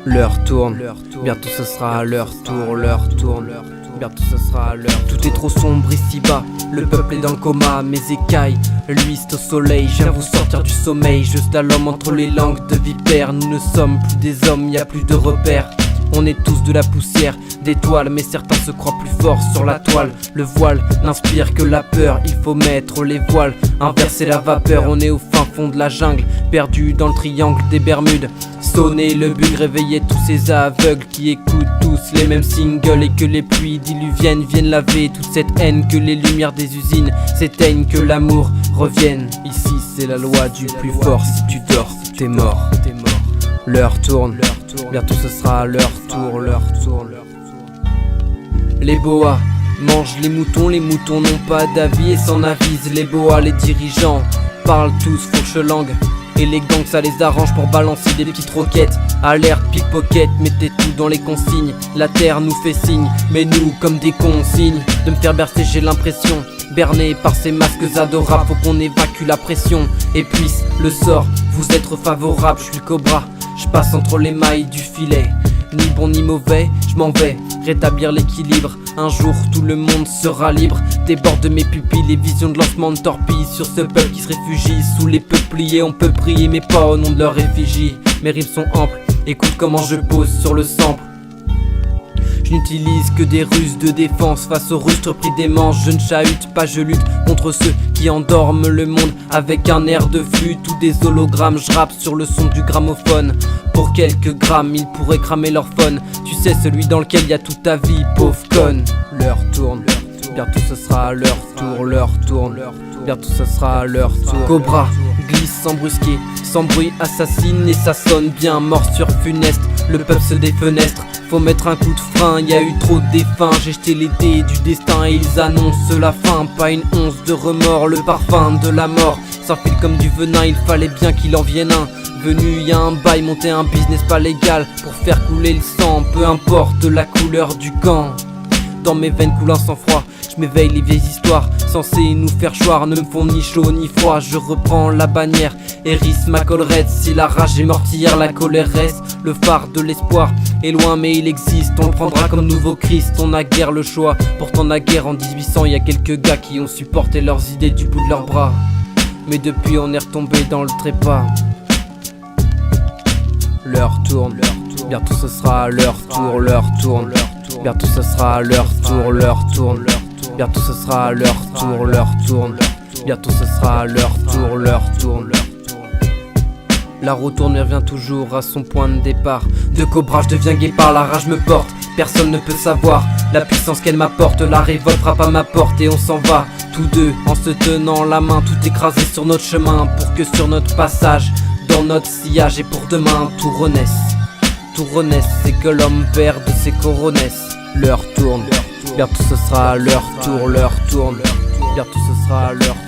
L'heure tourne, bientôt ce sera à leur tour, l'heure tourne, bientôt ce sera à l'heure. Tout est trop sombre ici-bas, le peuple est dans le coma, mes écailles luisent au soleil, je viens vous sortir du sommeil. Je slalom entre les langues de vipères, nous ne sommes plus des hommes, y a plus de repères. On est tous de la poussière, d'étoiles, mais certains se croient plus forts sur la toile. Le voile n'inspire que la peur, il faut mettre les voiles, inverser la vapeur. On est au fin fond de la jungle, perdu dans le triangle des Bermudes. Sonnez le bug, réveillez tous ces aveugles qui écoutent tous les mêmes singles. Et que les pluies diluviennes viennent laver toute cette haine, que les lumières des usines s'éteignent, que l'amour revienne. Ici c'est la loi du plus fort, si tu dors, t'es mort. L'heure tourne, bientôt ce sera à leur tour, l'heure tourne. Les boas mangent les moutons n'ont pas d'avis et s'en avisent. Les boas, les dirigeants parlent tous fourche-langue, et les gangs ça les arrange pour balancer des petites roquettes. Alerte, pickpocket, mettez tout dans les consignes. La terre nous fait signe, mais nous comme des consignes. De me faire bercer j'ai l'impression, berné par ces masques adorables. Faut qu'on évacue la pression et puisse le sort vous être favorable. Je suis le cobra, je passe entre les mailles du filet. Ni bon ni mauvais, je m'en vais rétablir l'équilibre. Un jour tout le monde sera libre. Déborde de mes pupilles les visions de lancement de torpilles sur ce peuple qui se réfugie sous les peupliers. On peut prier mais pas au nom de leur effigie. Mes rimes sont amples, écoute comment je pose sur le sample. Je n'utilise que des ruses de défense face aux rustres pris des manches. Je ne chahute pas, je lutte contre ceux qui endorment le monde avec un air de flûte ou des hologrammes. Je rappe sur le son du gramophone. Pour quelques grammes, ils pourraient cramer leur phone. Tu sais, celui dans lequel il y a toute ta vie, pauvre conne. L'heure tourne, bientôt ce sera à leur tour, l'heure tourne, bientôt ce sera à leur tour. Cobra glisse sans brusquer, sans bruit assassine et ça sonne bien. Morsure funeste, le peuple se défenestre. Faut mettre un coup de frein, y a eu trop de défunts. J'ai jeté les dés du destin et ils annoncent la fin. Pas une once de remords, le parfum de la mort s'enfile comme du venin, il fallait bien qu'il en vienne un. Venu y a un bail, monter un business pas légal pour faire couler le sang, peu importe la couleur du camp. Dans mes veines coule un sang-froid, je m'éveille, les vieilles histoires censées nous faire choir ne me font ni chaud ni froid. Je reprends la bannière, hérisse ma collerette. Si la rage est mortière, la colère reste. Le phare de l'espoir est loin mais il existe, on le prendra comme nouveau Christ. On a guère le choix, pourtant naguère en 1800 y a quelques gars qui ont supporté leurs idées du bout de leurs bras. Mais depuis on est retombé dans le trépas. L'heure tourne, bientôt ce sera à leur tour, l'heure tourne, bientôt ce sera à leur tour, l'heure tourne, bientôt ce sera à leur tour, l'heure tourne, bientôt ce sera à leur tour, l'heure tourne. La roue tourne et revient toujours à son point de départ. De cobra je deviens guépard, la rage me porte, personne ne peut savoir la puissance qu'elle m'apporte. La révolte frappe à ma porte et on s'en va tous deux en se tenant la main, tout écrasé sur notre chemin pour que sur notre passage, dans notre sillage et pour demain tout renaisse. Tout renaisse, c'est que l'homme perd de ses coronesses. L'heure tourne, bientôt ce sera à leur tour, l'heure tourne, bientôt ce sera à leur tour.